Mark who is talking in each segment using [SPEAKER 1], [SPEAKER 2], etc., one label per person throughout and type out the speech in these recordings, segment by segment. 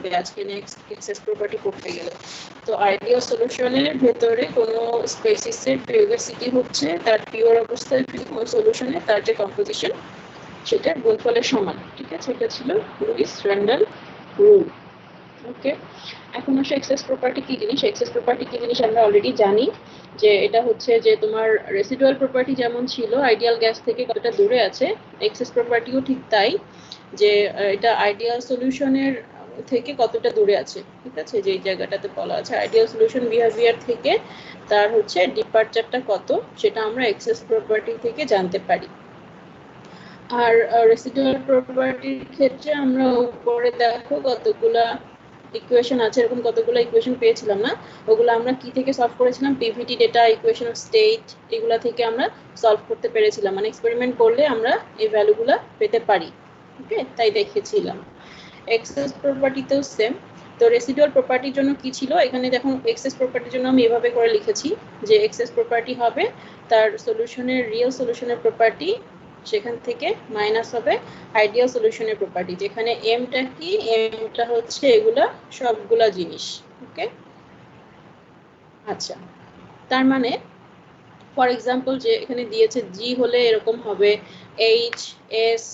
[SPEAKER 1] থাকবে আজকে next access property করতে গেলে। তো আইডিয়াল সলিউশনের ভেতরে কোনো স্পেসিসের পিউরিসিটি হচ্ছে তার পিওর অবস্থায় সলিউশনে তার যে কম্পোজিশন সেটা গুণফলের সমান। ঠিক আছে, এটা ছিল লুইস র্যান্ডাল রুল। ওকে, এখন আসে এক্সেস প্রপার্টি কি জিনিস। এক্সেস প্রপার্টি কি জিনিস আমরা অলরেডি জানি যে এটা হচ্ছে যে তোমার রেসিডুয়াল প্রপার্টি যেমন ছিল আইডিয়াল গ্যাস থেকে কতটা দূরে আছে, এক্সেস প্রপার্টিও ঠিক তাই, যে এটা আইডিয়াল সলিউশনের থেকে কতটা দূরে আছে। ঠিক আছে, যে জায়গাটাতে বলা আছে আইডিয়াল সলিউশন বিহেভিয়ার থেকে তার হচ্ছে ডিপারচারটা কত সেটা আমরা এক্সেস প্রপার্টি থেকে জানতে পারি। আর রেসিডুয়াল প্রপার্টির ক্ষেত্রে আমরা উপরে দেখো কতগুলা ইকুয়েশন আছে, এরকম কতগুলো ইকুয়েশন পেয়েছিলাম না, ওগুলো আমরা কি থেকে সলভ করেছিলাম, PVT data, equation of state, এগুলা থেকে আমরা সলভ করতে পেরেছিলাম, মানে এক্সপেরিমেন্ট করলে আমরা এই ভ্যালুগুলো পেতে পারি। ওকে, তাই দেখিয়েছিলাম। এক্সেস প্রপার্টিতেও সেম। তো রেসিডুয়াল প্রপার্টির জন্য কি ছিল, এখানে দেখুন এক্সেস প্রপার্টির জন্য আমি এভাবে করে লিখেছি যে এক্সেস প্রপার্টি হবে তার সলিউশনের রিয়েল সলিউশনের প্রপার্টি, সেখান থেকে মাইনাস হবে আইডিয়াল সলিউশনের প্রপার্টি, যেখানে এমটা কি, এমটা হচ্ছে এগুলা সবগুলা জিনিস। ওকে, আচ্ছা, তার মানে ফর এক্সাম্পল যে এখানে দিয়েছে জি হলে এরকম হবে, এইচ এস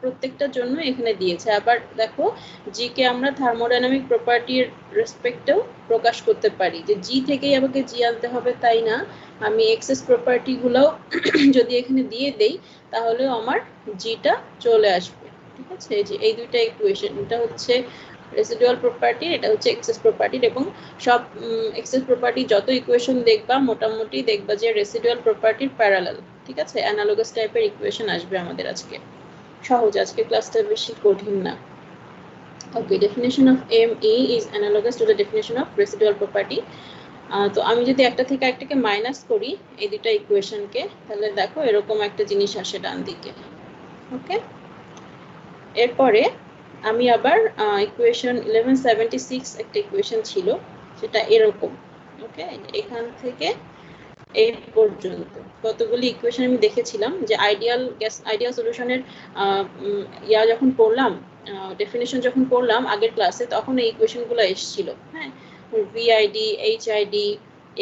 [SPEAKER 1] প্রত্যেকটার জন্য এখানে দিয়েছে। আবার দেখো জি কে আমরা থার্মোডাইনামিক প্রপার্টির রেসপেক্টেও প্রকাশ করতে পারি, যে জি থেকেই আমাকে জি আনতে হবে তাই না, আমি এক্সেস প্রপার্টিগুলোও যদি এখানে দিয়ে দেই তাহলেও আমার জিটা চলে আসবে। ঠিক আছে, যে এই দুইটা ইকুয়েশন, এটা হচ্ছে রেসিডুয়াল প্রপার্টি, এটা হচ্ছে এক্সেস প্রপার্টির, এবং সব এক্সেস প্রপার্টি যত ইকুয়েশন দেখবা মোটামুটি দেখবা যে রেসিডুয়াল প্রপার্টির প্যারালাল। ঠিক আছে, অ্যানালগাস টাইপের ইকুয়েশন আসবে আমাদের আজকে, সহজ, আজকে ক্লাসটা বেশি কঠিন না। Okay, definition of ME is analogous to the definition of residual property. তো আমি যদি একটা থেকে একটাকে মাইনাস করি এই দুটো ইকুয়েশনকে, তাহলে দেখো এরকম একটা জিনিস আসে ডান দিকে। ওকে, এরপরে আমি আবার ইকুয়েশন 1176 একটা ইকুয়েশন ছিল, সেটা এরকম। ওকে, এখান থেকে এই পর্যন্ত কতগুলি ইকুয়েশন আমি দেখেছিলাম, যে আইডিয়াল গ্যাস আইডিয়াল সলিউশনের ইয়া যখন পড়লাম, ডেফিনেশন যখন পড়লাম আগের ক্লাসে, তখন এই ইকুয়েশনগুলো এসেছিল। হ্যাঁ, ভিআইডি, এইচআইডি,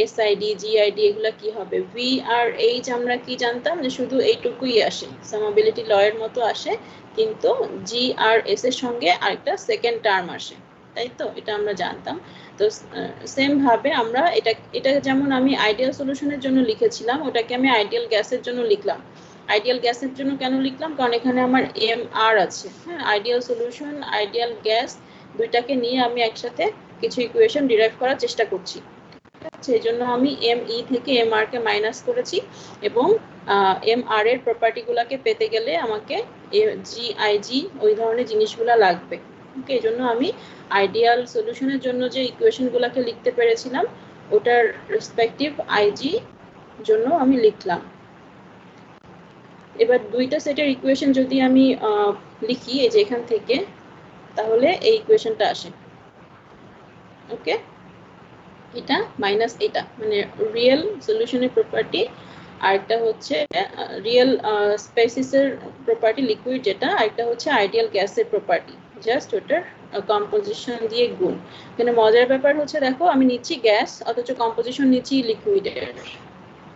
[SPEAKER 1] এসআইডি, জিআইডি, এগুলা কি হবে, ভি আর এইচ আমরা কি জানতাম যে শুধু এইটুকুই আসে, সামাবিলিটি ল এর মতো আসে, কিন্তু জি আর এস এর সঙ্গে আরেকটা সেকেন্ড টার্ম আসে, তাই তো, এটা আমরা জানতাম। তো সেম ভাবে আমরা এটা যেমন আমি আইডিয়াল সলিউশনের জন্য লিখেছিলাম, ওটাকে আমি আইডিয়াল গ্যাসের জন্য লিখলাম। আইডিয়াল গ্যাসের জন্য কেন লিখলাম, কারণ এখানে আমার এম আর আছে। হ্যাঁ, আইডিয়াল সলিউশন, আইডিয়াল গ্যাস দুইটাকে নিয়ে আমি একসাথে কিছু ইকুয়েশন ডিরাইভ করার চেষ্টা করছি। ঠিক আছে, এই জন্য আমি ME থেকে MR কে মাইনাস করেছি, এবং MR এর প্রপার্টিগুলোকে পেতে গেলে আমাকে GIG ওই ধরনের জিনিসগুলো লাগবে। ওকে, এই জন্য আমি আইডিয়াল সলিউশনের জন্য যে ইকুয়েশনগুলোকে লিখতে পেরেছিলাম ওটার রেসপেক্টিভ IG জন্য আমি লিখলাম। এবার দুইটা সেটের ইকুয়েশন যদি আমি লিখি এই যে এখান থেকে, তাহলে এই ইকুয়েশনটা আসে। ওকে, এটা মাইনাস এটা, মানে রিয়েল সলিউশনের প্রপার্টি, আর একটা হচ্ছে রিয়েল স্পেসিসের প্রপার্টি লিকুইড যেটা, আর একটা হচ্ছে আইডিয়াল গ্যাসের প্রপার্টি, জাস্ট ওটার কম্পোজিশন দিয়ে গুণ। এখানে মজার ব্যাপার হচ্ছে দেখো আমি নিচ্ছি গ্যাস অথচ কম্পোজিশন নিচ্ছি লিকুইডের,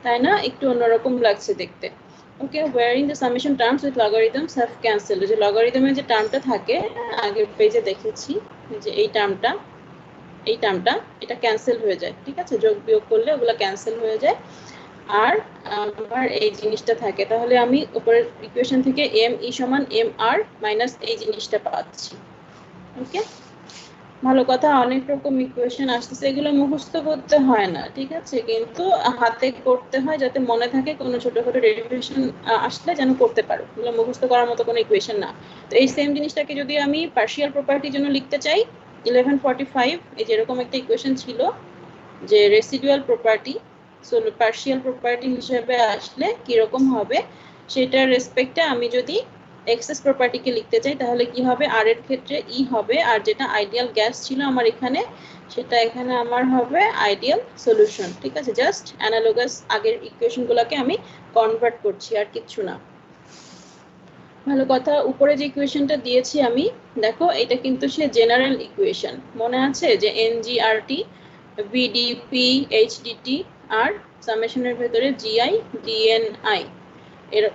[SPEAKER 1] তাই না, একটু অন্যরকম লাগছে দেখতে। ওকে, wherein the summation terms with logarithms have cancelled, যে লগারিদমের যে টার্মটা থাকে আগের পেজে দেখেছি, যে এই টার্মটা এটা ক্যান্সেল হয়ে যায়। ঠিক আছে, যোগ বিয়োগ করলে ওগুলো ক্যান্সেল হয়ে যায়, আর আমার এই জিনিসটা থাকে, তাহলে আমি উপরের ইকুয়েশন থেকে ME সমান MR মাইনাস এই জিনিসটা পাচ্ছি। ওকে, ভালো কথা, অনেক রকম ইকুয়েশন আসতেছে, এগুলো মুখস্থ করতে হয় না। ঠিক আছে, কিন্তু হাতে করতে হয় যাতে মনে থাকে, কোনো ছোটখাটো ডেরিভেশন আসলে যেন করতে পারো, এগুলো মুখস্থ করার মতো কোনো ইকুয়েশন না। তো এই সেম জিনিসটাকে যদি আমি পার্শিয়াল প্রপার্টির জন্য লিখতে চাই, 1145 এই যেরকম একটা ইকুয়েশন ছিল যে residual property, so partial property হিসেবে আসলে কিরকম হবে সেটার রেসপেক্টে আমি যদি এক্সেস প্রপার্টিকে লিখতে চাই তাহলে কি হবে, আর এর ক্ষেত্রে ই হবে, আর যেটা আইডিয়াল গ্যাস ছিল আমার এখানে সেটা এখানে আমার হবে আইডিয়াল সলিউশন। ঠিক আছে, জাস্ট অ্যানালগাস আগের ইকুয়েশনগুলোকে আমি কনভার্ট করছি, আর কিচ্ছু না। ভালো কথা, উপরে যে ইকুয়েশনটা দিয়েছি আমি, দেখো এটা কিন্তু সে জেনারেল ইকুয়েশন, মনে আছে যে এনজিআরটি বিডিপি এইচডিটি আর সামেশনের ভেতরে জিআই ডিএনআই,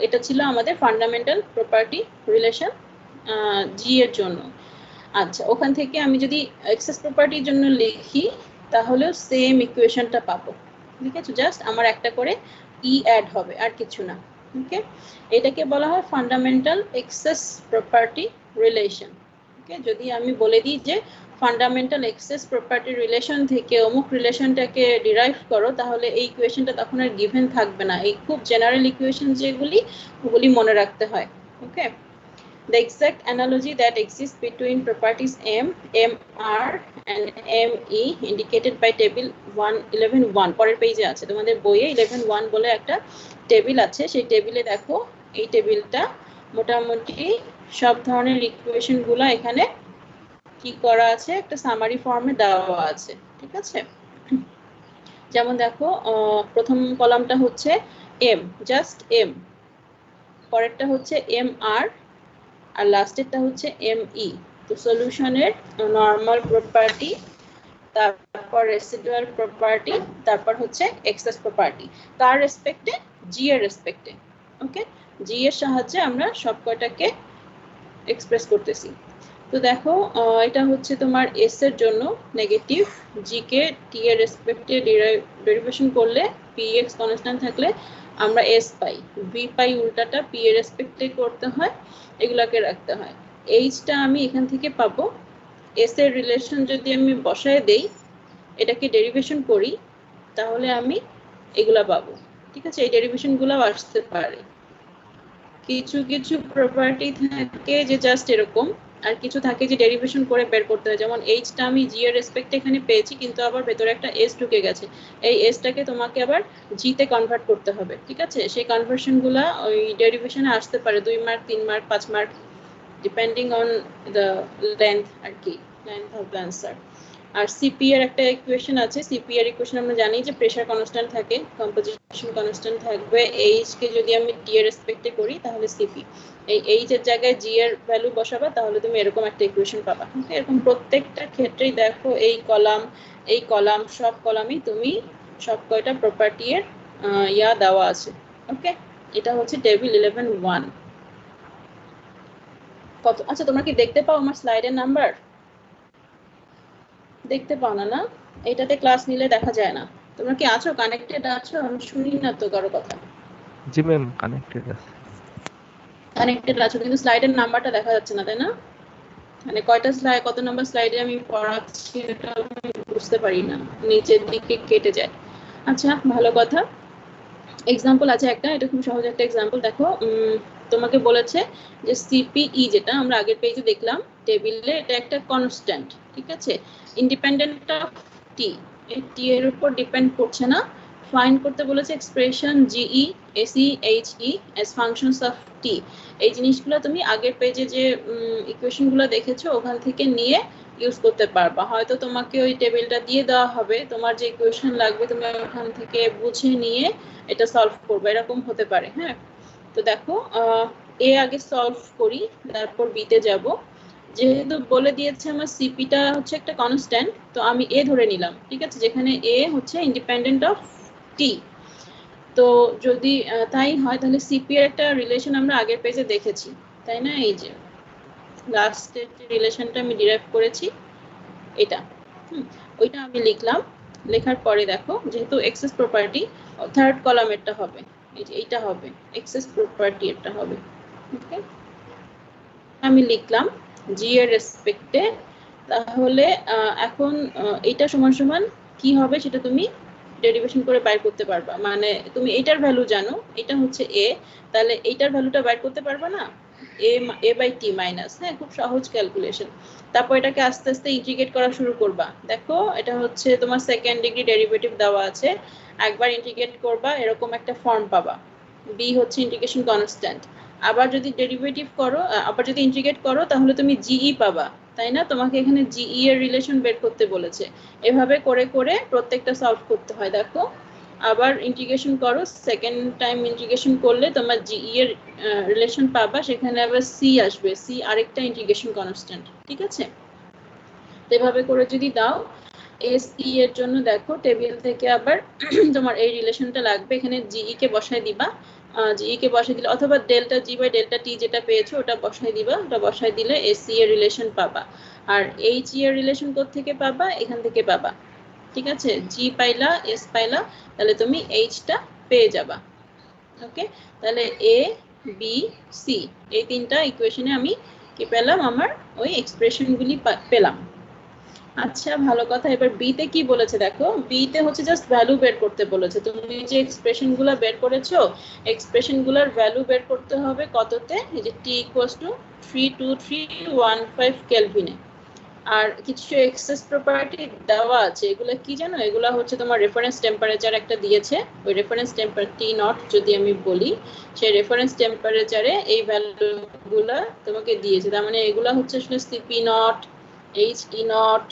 [SPEAKER 1] এটা ছিল আমাদের ফান্ডামেন্টাল প্রপার্টি রিলেশন জি এর জন্য। আচ্ছা, ওখান থেকে আমি যদি এক্সেস প্রপার্টির জন্য লিখি তাহলেও সেম ইকুয়েশনটা পাবো, ঠিক আছে? জাস্ট আমার একটা করে ই অ্যাড হবে, আর কিছু না। ওকে, এটাকে বলা হয় ফান্ডামেন্টাল এক্সেস প্রপার্টি রিলেশন। ওকে, যদি আমি বলে দিই যে ফান্ডামেন্টাল এক্সেস প্রপার্টি রিলেশন থেকে অমুক রিলেশনটাকে ডিরাইভ করো, তাহলে এই ইকুয়েশনটা তখন আর গিভেন থাকবে না। এই খুব জেনারেল ইকুয়েশন যেগুলি, ওগুলি মনে রাখতে হয়। ওকে, the exact analogy that exists between properties M, MR and ME indicated by table 11.1 পরের পেজে আছে তোমাদের বইয়ে 11.1 বলে একটা টেবিল আছে, সেই টেবিলে দেখো এই টেবিলটা মোটামুটি সব ধরনের ইকুয়েশন গুলো এখানে কি করা আছে, একটা সামারি ফর্মে দেওয়া আছে, ঠিক আছে? যেমন দেখো প্রথম কলামটা হচ্ছে M, জাস্ট M, পরেরটা হচ্ছে MR আর লাস্টেরটা হচ্ছে ME। তো সলিউশনের নরমাল প্রপার্টি, তারপর রেসিডুয়াল প্রপার্টি, তারপর হচ্ছে এক্সেস প্রপার্টি, কার রেসপেক্টে? জি এর রেসপেক্টে। ওকে, জি এর সাহায্যে আমরা সবকটাকে এক্সপ্রেস করতেছি। তো দেখো এটা হচ্ছে তোমার এস এর জন্য নেগেটিভ, জি কে টি এর রেসপেক্টে ডেরিভেশন করলে পি এক্স কনস্ট্যান্ট থাকলে আমরা এস পাই, ভি পাই উল্টাটা পি এর রেসপেক্টে করতে হয়, এগুলাকে রাখতে হয়। এইচটা আমি এখান থেকে পাবো, এস এর রিলেশন যদি আমি বসায় দেই, এটাকে ডেরিভেশন করি, তাহলে আমি এগুলা পাবো, ঠিক আছে? এই ডেরিভেশন গুলাও আসতে পারে। কিছু কিছু প্রপার্টি থাকে যে জাস্ট এরকম, আর কিছু থাকে যে ডেরিভেশন করে বের করতে হয়। যেমন এইচটা আমি জি এর রেসপেক্টে এখানে পেয়েছি, কিন্তু আবার ভেতরে একটা এস ঢুকে গেছে, এই এসটাকে তোমাকে আবার জি তে কনভার্ট করতে হবে, ঠিক আছে? সেই কনভার্সনগুলা ওই ডেরিভেশনে আসতে পারে 2 mark, 3 mark, 5 mark, depending on the length আর কি, লেন্থ অফ দ্য আনসার। আর সিপি এর একটা ইকুয়েশন আছে, সিপি এর ইকুয়েশন আমরা জানি যে প্রেসার কনস্ট্যান্ট থাকে, কম্পোজিশন কনস্ট্যান্ট থাকবে, এইচ কে যদি আমি টি এর রেসপেক্টে করি তাহলে সিপি, এই এইচ এর জায়গায় জি এর ভ্যালু বসাবা, তাহলে তুমি এরকম একটা ইকুয়েশন পাবা। এরকম প্রত্যেকটা ক্ষেত্রেই দেখো এই কলাম সব কলামই তুমি সব কয়টা প্রপার্টি এর ইয়া দেওয়া আছে। ওকে, এটা হচ্ছে টেবিল 11.1। কত, আচ্ছা তোমরা কি দেখতে পাও আমার স্লাইডের নাম্বার? দেখতে পাও না? না, এটাতে ক্লাস নিলে দেখা যায় না। তোমরা কি আছো, কানেক্টেড আছো? আমি শুনি না তো কারো কথা।
[SPEAKER 2] জি ম্যাম, কানেক্টেড আছে।
[SPEAKER 1] কানেক্টেড আছো, কিন্তু স্লাইডের নাম্বারটা দেখা যাচ্ছে না, তাই না? মানে কয়টা স্লাইড, কত নাম্বার স্লাইডে আমি পড়াচ্ছি এটা আমি বুঝতে পারি না, নিচের দিকে কেটে যায়। আচ্ছা, ভালো কথা। এক্সাম্পল আছে একটা, এটা খুব সহজ একটা এক্সাম্পল। দেখো তোমাকে বলেছে যে সিপিই, যেটা আমরা আগের পেজে দেখলাম টেবিলে, এটা একটা কনস্ট্যান্ট, ঠিক আছে? ইন্ডিপেন্ডেন্ট অফ টি, এই টি এর উপর ডিপেন্ড করছে না। ফাইন্ড করতে বলেছে expression GE AC HE as functions of T. এই জিনিসগুলো তুমি আগের পেজে যে ইকুয়েশনগুলো দেখেছো ওখান থেকে নিয়ে ইউজ করতে পারবা। হয়তো তোমাকে ওই টেবিলটা দিয়ে দেওয়া হবে, তোমার যে ইকুয়েশন লাগবে তুমি ওখান থেকে বুঝে নিয়ে এটা সলভ করবে, এরকম হতে পারে। হ্যাঁ, তো দেখো এ আগে সলভ করি, তারপর বিতে যাব। যেহেতু বলে দিয়েছে আমার সিপিটা হচ্ছে একটা কনস্ট্যান্ট, তো আমি এ ধরে নিলাম, ঠিক আছে? যেখানে এ হচ্ছে ইন্ডিপেন্ডেন্ট অফ টি। তো যদি তাই হয় তাহলে সিপি এর একটা রিলেশন আমরা আগের পেজে দেখেছি, তাই না? এই যে লাস্টের যে রিলেশনটা আমি ডিরাইভ করেছি এটা, ওইটা আমি লিখলাম। লেখার পরে দেখো যেহেতু এক্সেস প্রপার্টি, থার্ড কলামেরটা হবে এই যে এইটা হবে এক্সেস প্রপার্টি, এটা হবে। ওকে, আমি লিখলাম জি এর রেসপেক্টে। তাহলে এখন এইটা সমান সমান কি হবে সেটা তুমি ডেরিভেশন করে বাইর করতে পারবা। মানে তুমি এইটার ভ্যালু জানো, এটা হচ্ছে এ, তাহলে এইটার ভ্যালুটা বাইর করতে পারবা না, এ বাই টি মাইনাস। হ্যাঁ, খুব সহজ ক্যালকুলেশন। তারপর এটাকে আস্তে আস্তে ইন্টিগ্রেট করা শুরু করবা। দেখো এটা হচ্ছে তোমার সেকেন্ড ডিগ্রি ডেরিভেটিভ দেওয়া আছে, একবার ইন্টিগ্রেট করবা এরকম একটা ফর্ম পাবা, বি হচ্ছে ইন্টিগ্রেশন কনস্ট্যান্ট। আবার যদি ডেরিভেটিভ করো, আবার যদি ইন্টিগ্রেট করো তাহলে তুমি জিই পাবা, তাই না? তোমাকে এখানে জিই এর রিলেশন বের করতে বলেছে। এভাবে করে করে প্রত্যেকটা সলভ করতে হয়। দেখো আবার ইন্টিগ্রেশন করো, সেকেন্ড টাইম ইন্টিগ্রেশন করলে তোমার জিই এর রিলেশন পাবা, সেখানে আবার সি আসবে, সি আরেকটা ইন্টিগ্রেশন কনস্ট্যান্ট, ঠিক আছে? তো এভাবে করে যদি দাও এসই এর জন্য দেখো টেবিল থেকে আবার তোমার এই রিলেশনটা লাগবে, এখানে জিই কে বসায় দিবা, জিই কে বসায় দিলে অথবা ডেল্টা জি বাই ডেল্টা টি যেটা পেয়েছো ওটা বসায় দিবা, ওটা বসায় দিলে এসি এর রিলেশন পাবা। আর এইচ এর রিলেশন কোথা থেকে পাবা? এখান থেকে পাবা, ঠিক আছে? জি পাইলা, এস পাইলা, তাহলে তুমি এইচটা পেয়ে যাবা। ওকে, তাহলে এ বি সি এই তিনটা ইকুয়েশনে আমি কি পেলাম? আমার ওই এক্সপ্রেশনগুলি পেলাম। আচ্ছা, ভালো কথা। এবার বি তে কি বলেছে দেখো, বি তে হচ্ছে জাস্ট ভ্যালু বের করতে বলেছে। তুমি যে এক্সপ্রেশনগুলো বের করেছো, এক্সপ্রেশনগুলোর ভ্যালু বের করতে হবে কততে? এই যে টি ইকুয়ালস টু 32315 কেলভিনে। আর কিছু এক্সেস প্রপার্টি দেওয়া আছে, এগুলো কি জানো? এগুলো হচ্ছে তোমার রেফারেন্স টেম্পারেচার একটা দিয়েছে, ওই রেফারেন্স টেম্পারেচার টি নট যদি আমি বলি, সেই রেফারেন্স টেম্পারেচারে এই ভ্যালুগুলো তোমাকে দিয়েছে। তার মানে এগুলো হচ্ছে আসলে CP naught, H E naught,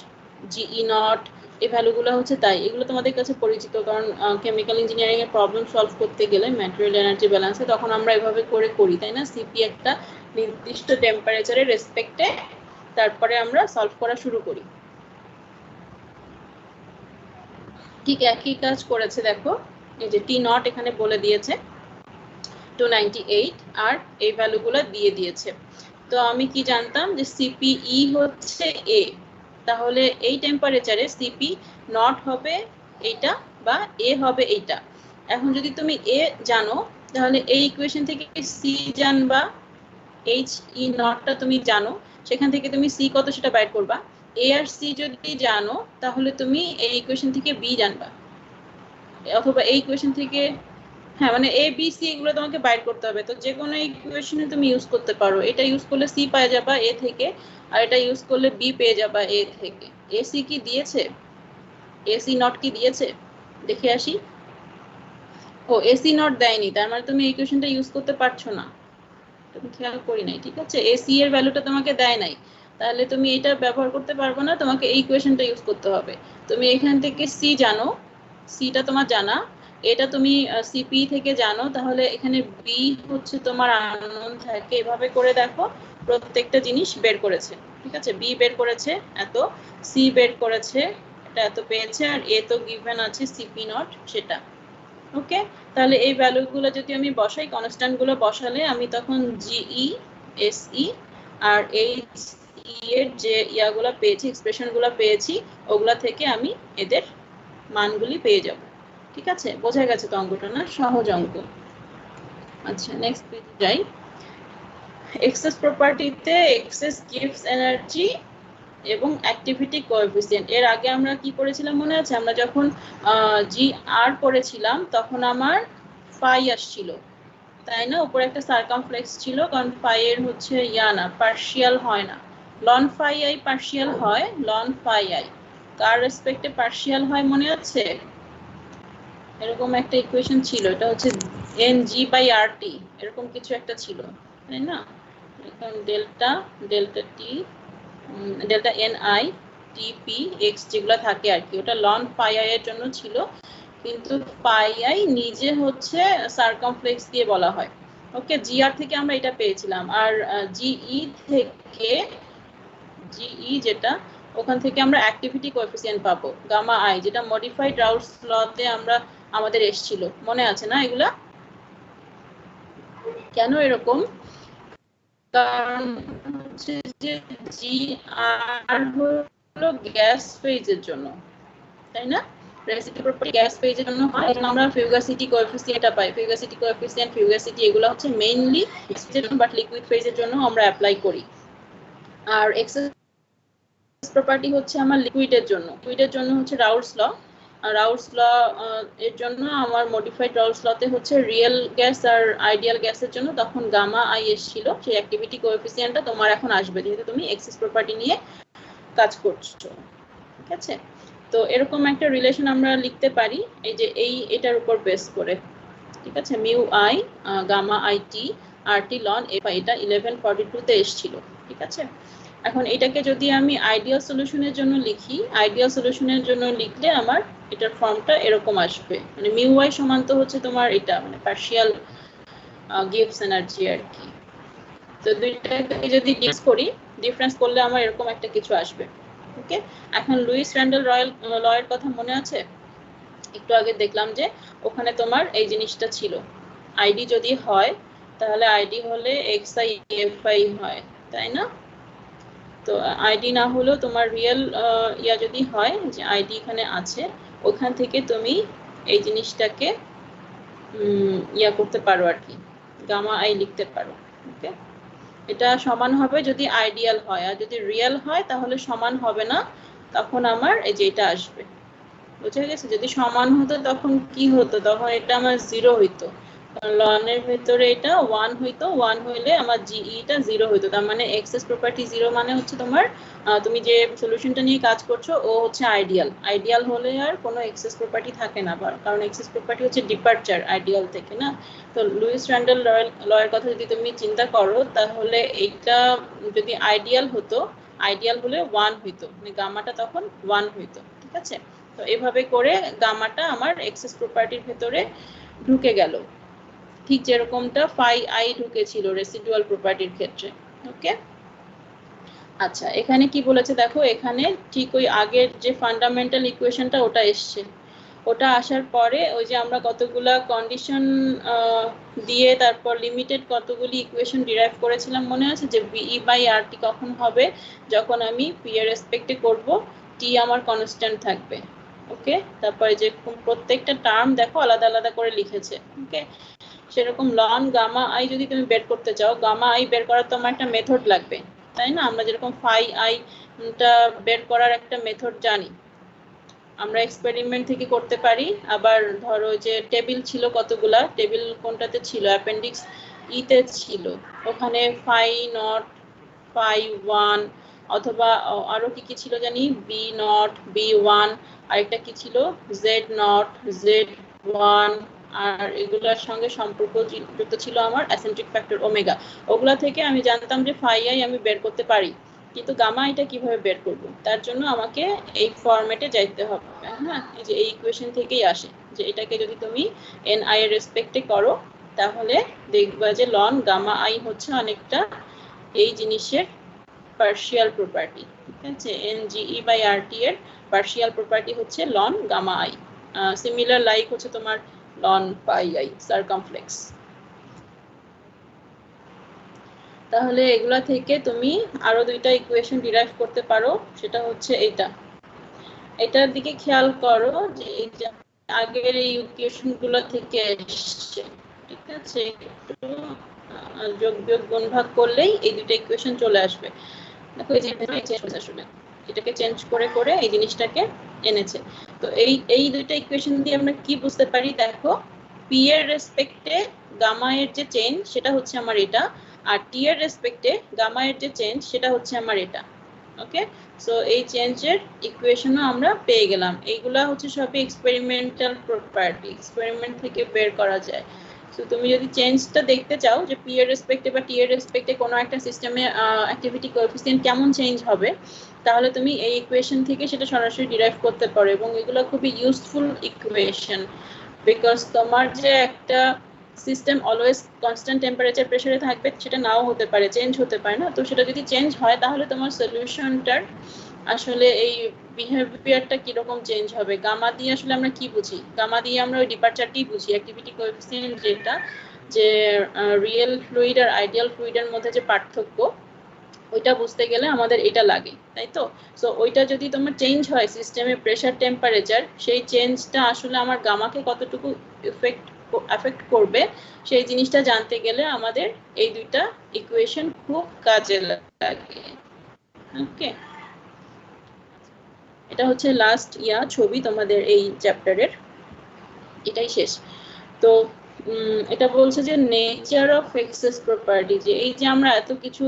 [SPEAKER 1] GE naught, এই ভ্যালুগুলো হচ্ছে তাই। এগুলো তোমাদের কাছে পরিচিত, কারণ কেমিক্যাল ইঞ্জিনিয়ারিং এর প্রবলেম সলভ করতে গেলে ম্যাটেরিয়াল এনার্জি ব্যালেন্সে তখন আমরা এভাবে করে করি, তাই না? সিপি একটা নির্দিষ্ট টেম্পারেচারের রেসপেক্টে তারপরে আমরা সলভ করা শুরু করি। ঠিক একই কাজ করেছে দেখো, এই যে টি নট এখানে বলে দিয়েছে 298 আর এই ভ্যালুগুলো দিয়ে দিয়েছে। তো আমি কি জানতাম যে সিপিই হচ্ছে এ, তাহলে এই টেম্পারেচারে সিপি নট হবে এইটা বা এ হবে এইটা। এখন যদি তুমি এ জানো তাহলে এই ইকুয়েশন থেকে সি জানবা, এইচ ই নটটা তুমি জানো, সেখান থেকে তুমি সি কত সেটা বাইর করবা। এ আর সি যদি জানো তাহলে তুমি এই ইকুয়েশন থেকে বি জানবা, অথবা এই ইকুয়েশন থেকে, হ্যাঁ মানে এ বি সি এগুলো তোমাকে বাইর করতে হবে। তো যে কোনো ইকুয়েশনে তুমি ইউজ করতে পারো, এটা ইউজ করলে সি পেয়ে যাবা এ থেকে, আর এটা ইউজ করলে বি পেয়ে যাবা এ থেকে। এ সি কি দিয়েছে? এ সি নট কি দিয়েছে? দেখে আসি। ও এসি নট দেয়নি, তার মানে তুমি এই ইকুয়েশনটা ইউজ করতে পারছো না, তুমি খেয়াল করি নাই, ঠিক আছে? এসি এর ভ্যালুটা তোমাকে দেয় নাই, তাহলে তুমি এটা ব্যবহার করতে পারবে না, তোমাকে এই ইকুয়েশনটা ইউজ করতে হবে। তুমি এখান থেকে সি জানো, সিটা তোমার জানা, এটা তুমি সিপি থেকে জানো, তাহলে এখানে বি হচ্ছে তোমার আননোন থাকে। এভাবে করে দেখো প্রত্যেকটা জিনিস বের করেছে, ঠিক আছে? বি বের করেছে এত, সি বের করেছে এটা এত পেয়েছে, আর এ তো গিভেন আছে সিপি নট সেটা। ওকে, তাহলে এই ভ্যালুগুলো যদি আমি বসাই, কনস্ট্যান্ট গুলো বসালে আমি তখন জিই, এসই আর এইচ এর যে ইয়াগুলো পেয়েছি, এক্সপ্রেশন গুলো পেয়েছি, ওগুলা থেকে আমি এদের মানগুলি পেয়ে যাব। ঠিক আছে, বোঝা গেছে তো অঙ্কটা? না, সহজ অঙ্ক। আচ্ছা, নেক্সট পেজে যাই। এক্সেস প্রপার্টিতে এক্সেস গিভস এনার্জি এবং অ্যাক্টিভিটি কোএফিসিয়েন্ট। এর আগে আমরা কি করেছিলাম মনে আছে? আমরা যখন জি আর করেছিলাম তখন আমার ফাই আসছিল, তাই না? উপরে একটা সার্কামফ্লেক্স ছিল, কারণ ফাই এর হচ্ছে ইয়া না, পার্শিয়াল হয় না। লন ফাই আই পার্শিয়াল হয়, লন ফাই আই কার রেসপেক্টে পার্শিয়াল হয় মনে আছে? এরকম একটা ইকুয়েশন ছিল, এটা হচ্ছে এন জি বাই আর টি, এরকম কিছু একটা ছিল, তাই না? এখন delta, delta T, delta N I টিপি এক্স যেগুলো থাকে আর কি, ওটা লন পাই আই এর জন্য ছিল, কিন্তু পাই আই নিজে হচ্ছে সার্কামফ্লেক্স দিয়ে বলা হয়। ওকে, জিআর থেকে আমরা এটা পেয়েছিলাম, আর জিই থেকে, জিই যেটা, ওখান থেকে আমরা অ্যাক্টিভিটি কোএফিসিয়েন্ট পাবো গামা আই, যেটা মডিফাইড রাউলস লতে আমরা আমাদের এসেছিল, মনে আছে না এগুলা? কেন এরকম? কারণ হচ্ছে যে জি আর হলো গ্যাস ফেজের জন্য, তাই না? রেসিপি প্রপার্টি গ্যাস ফেজের জন্য হয়, এবং আমরা ফিউগাসিটি কোএফিসিয়েন্টটা পাই। ফিউগাসিটি কোএফিসিয়েন্ট, ফিউগাসিটি এগুলো হচ্ছে মেইনলি গ্যাসের জন্য, বাট লিকুইড ফেজের জন্য আমরা অ্যাপ্লাই করি। আর এক্সেস প্রপার্টি হচ্ছে আমার লিকুইডের জন্য, লিকুইডের জন্য হচ্ছে রাউলস ল। রাউলস ল এর জন্য আমার মডিফাইড রাউলস লতে হচ্ছে রিয়েল গ্যাস আর আইডিয়াল গ্যাসের জন্য তখন গামা আই এসেছিল, সেই অ্যাক্টিভিটি কোএফিসিয়েন্টটা তোমার এখন আসবে, যেহেতু তুমি এক্সেস প্রপার্টি নিয়ে কাজ করছো। ঠিক আছে, তো এরকম একটা রিলেশন আমরা লিখতে পারি, এই যে এটার উপর বেস করে। ঠিক আছে, mu i gamma i T R T ln f, এটা 1142 তে এসেছিল। ঠিক আছে, এখন এটাকে যদি আমি আইডিয়াল সলিউশনের জন্য লিখি, আইডিয়াল সলিউশনের জন্য লিখলে আমার এটার ফর্মটা এরকম আসবে, মানে মিউ ওয়াই সমান তো হচ্ছে তোমার এটা মানে পার্শিয়াল গিভস এনার্জি আর কি। তো দুইটাকে যদি ডিফারেন্স করি, ডিফারেন্স করলে আমার এরকম একটা কিছু আসবে। ওকে, এখন লুইস র্যান্ডল রয়েল লয়ের কথা মনে আছে? একটু আগে দেখলাম যে ওখানে তোমার এই জিনিসটা ছিল, আইডি যদি হয় তাহলে আইডি হলে এক্সআই এফআই হয়, তাই না? তো আইডি না হলেও তোমার রিয়েল ইয়া যদি হয় যে আইডি এখানে আছে, ওখান থেকে তুমি এই জিনিসটাকে ইয়া করতে পারো আর কি, গামা আই লিখতে পারো। ওকে, এটা সমান হবে যদি আইডিয়াল হয়, আর যদি রিয়েল হয় তাহলে সমান হবে না, তখন আমার এই যে এটা আসবে। বুঝা গেছে? যদি সমান হতো তখন কি হতো, তখন এটা আমার 0 হইতো, লনের ভিতরে এটা 1 হইতো, 1 হইলে আমার জিইটা 0 হইতো। তার মানে এক্সেস প্রপার্টি 0 মানে হচ্ছে তোমার তুমি যে সলিউশনটা নিয়ে কাজ করছো ও হচ্ছে আইডিয়াল। আইডিয়াল হলে আর কোনো এক্সেস প্রপার্টি থাকে না, কারণ এক্সেস প্রপার্টি হচ্ছে ডিপারচার আইডিয়াল থেকে না। তো লুইস র্যান্ডল লয়ের কথা যদি তুমি চিন্তা করো তাহলে এইটা যদি আইডিয়াল হতো, আইডিয়াল হলে 1 হইতো, মানে গামাটা তখন 1 হইতো। ঠিক আছে, তো এভাবে করে গামাটা আমার এক্সেস প্রপার্টির ভেতরে ঢুকে গেল, ঠিক যেরকমটা ফাই আই ঢুকেছিল রেসিডুয়াল প্রপার্টির ক্ষেত্রে। ওকে, আচ্ছা এখানে কি বলেছে দেখো, এখানে ঠিক ওই আগের যে ফান্ডামেন্টাল ইকুয়েশনটা ওটা এসছে, ওটা আসার পরে ওই যে আমরা কতগুলা কন্ডিশন দিয়ে তারপর লিমিটেড কতগুলি ইকুয়েশন ডিরাইভ করেছিলাম মনে আছে, যে বিই বাই আর টি কখন হবে, যখন আমি পি এর রেসপেক্টে করব, টি আমার কনস্ট্যান্ট থাকবে। ওকে, তারপরে যে প্রত্যেকটা টার্ম দেখো আলাদা আলাদা করে লিখেছে। ওকে, সেরকম লন গামা আই যদি তুমি বের করতে চাও, গামা আই বের করার তোমার একটা মেথড লাগবে, তাই না? আমরা যেরকম ফাই আইটা বের করার একটা মেথড জানি, আমরা এক্সপেরিমেন্ট থেকে করতে পারি। আবার ধরো যে টেবিল ছিল কতগুলা, টেবিল কোনটাতে ছিল, অ্যাপেন্ডিক্স ইতে ছিল, ওখানে ফাই নট, ফাই ওয়ান, অথবা আরো কি কি ছিল জানি, বি নট, বি ওয়ান, আরেকটা কি ছিল জেড নট, জেড ওয়ান, আর এগুলোর সঙ্গে সম্পর্ক যুক্ত ছিল আমার অ্যাসেন্ট্রিক ফ্যাক্টর ওমেগা। ওগুলা থেকে আমি জানতাম যে ফাই আই আমি বের করতে পারি, কিন্তু গামা এটা কিভাবে বের করব, তার জন্য আমাকে এই ফরম্যাটে যাইতে হবে। হ্যাঁ, এই যে এই ইকুয়েশন থেকেই আসে, যে এটাকে যদি তুমি এন আই এর রেসপেক্টে করো তাহলে দেখবা যে লন গামা আই হচ্ছে অনেকটা এই জিনিসের পার্শিয়াল প্রপার্টি। ঠিক আছে, n GE by R T এর পার্শিয়াল প্রপার্টি হচ্ছে ln gamma i, similar like হচ্ছে তোমার লন পাই আই সারকামফ্লেক্স। তাহলে এগুলা থেকে তুমি আরো দুইটা ইকুয়েশন ডিরাইভ করতে পারো, সেটা হচ্ছে এটা, এটার দিকে খেয়াল করো যে এই যে আগের এই ইকুয়েশন গুলো থেকে এসছে। ঠিক আছে, একটু যোগ বিয়োগ গুণ ভাগ করলেই এই দুটো ইকুয়েশন চলে আসবে। দেখো এই যে আসলে এটাকে চেঞ্জ করে করে এই জিনিসটাকে এনেছে। তো এই দুইটা ইকুয়েশন দিয়ে আমরা কি বুঝতে পারি, দেখো পি এর রেসপেক্টে গামা এর যে চেঞ্জ সেটা হচ্ছে আমার এটা, আর টি এর রেসপেক্টে গামা এর যে চেঞ্জ সেটা হচ্ছে আমার এটা। ওকে, সো এই চেঞ্জের ইকুয়েশনও আমরা পেয়ে গেলাম। এইগুলা হচ্ছে সবই এক্সপেরিমেন্টাল প্রপার্টি, এক্সপেরিমেন্ট থেকে বের করা যায়। সো তুমি যদি চেঞ্জটা দেখতে চাও যে পি এর রেসপেক্টে বা টি এর রেসপেক্টে কোনো একটা সিস্টেমে অ্যাক্টিভিটি কোএফিসিয়েন্ট কেমন চেঞ্জ হবে, তাহলে তুমি এই ইকুয়েশন থেকে সেটা সরাসরি ডিরাইভ করতে পারো, এবং এগুলো খুবই ইউজফুল ইকুয়েশন, বিকজ তোমার যে একটা সিস্টেম অলওয়েজ কনস্ট্যান্ট টেম্পারেচার প্রেসারে থাকবে সেটা নাও হতে পারে, চেঞ্জ হতে পারে না। তো সেটা যদি চেঞ্জ হয় তাহলে তোমার সলিউশনটার আসলে এই বিহেভিয়ারটা কিরকম চেঞ্জ হবে। গামা দিয়ে আসলে আমরা কি বুঝি, গামা দিয়ে আমরা ওই ডিপারচারটি বুঝি, অ্যাক্টিভিটি কোএফিসিয়েন্ট যেটা, যে রিয়েল ফ্লুইড আর আইডিয়াল ফ্লুইডের মধ্যে যে পার্থক্য, ওইটা বুঝতে গেলে আমাদের এটা লাগে, তাই তো? সো ওইটা যদি তোমার চেঞ্জ হয় সিস্টেমের প্রেসার টেম্পারেচার, সেই চেঞ্জটা আসলে আমার গামাকে কতটুকু এফেক্ট করবে সেই জিনিসটা জানতে গেলে আমাদের এই দুইটা ইকুয়েশন খুব কাজে লাগে। ওকে, এটা হচ্ছে লাস্ট ছবি তোমাদের এই চ্যাপ্টারের, এটাই শেষ। তো এটা বলছে যে নেচার অফ এক্সেস প্রপার্টি, যে এই যে আমরা এত কিছু